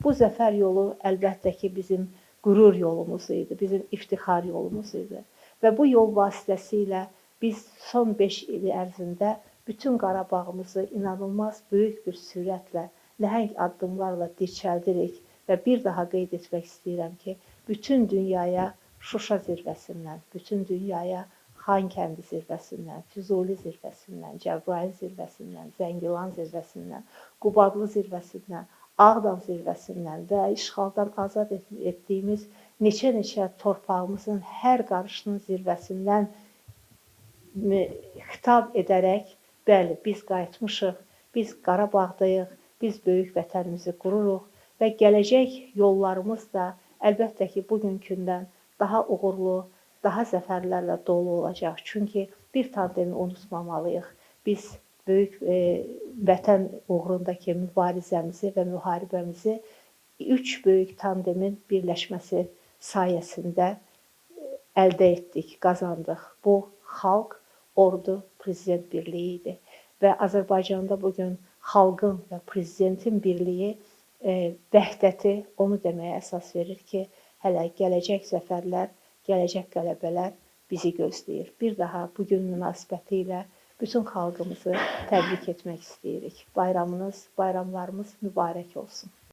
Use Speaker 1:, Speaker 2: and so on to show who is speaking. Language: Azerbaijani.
Speaker 1: Bu zəfər yolu əlbəttə ki, bizim qürur yolumuz idi, bizim iftixar yolumuz idi. Və bu yol vasitəsilə biz son 5 il ərzində bütün Qarabağımızı inanılmaz böyük bir sürətlə, nəhəng addımlarla dirçəldirik və bir daha qeyd etmək istəyirəm ki, bütün dünyaya Şuşa zirvəsindən, bütün dünyaya Xankəndi zirvəsindən, Füzuli zirvəsindən, Cəbrayıl zirvəsindən, Zəngilan zirvəsindən, Qubadlı zirvəsindən, Ağdam zirvəsindən və işğaldan azad etdiyimiz neçə-neçə torpağımızın hər qarışının zirvəsindən xitab edərək, bəli, biz qayıtmışıq, biz Qarabağdayıq, biz böyük vətənimizi qururuq və gələcək yollarımız da əlbəttə ki, bugünkündən daha uğurlu, daha zəfərlərlə dolu olacaq. Çünki bir tandemi unutmamalıyıq. Biz böyük vətən uğrundakı mübarizəmizi və müharibəmizi 3 böyük tandemin birləşməsi sayəsində əldə etdik, qazandıq. Bu, xalq, ordu, prezident birliyi idi. Və Azərbaycanda bugün xalqın və prezidentin birliyi vəhdəti onu deməyə əsas verir ki, hələ gələcək zəfərlər, gələcək qələbələr bizi gözləyir. Bir daha bugün münasibətilə bütün xalqımızı təbrik etmək istəyirik. Bayramlarımız mübarək olsun.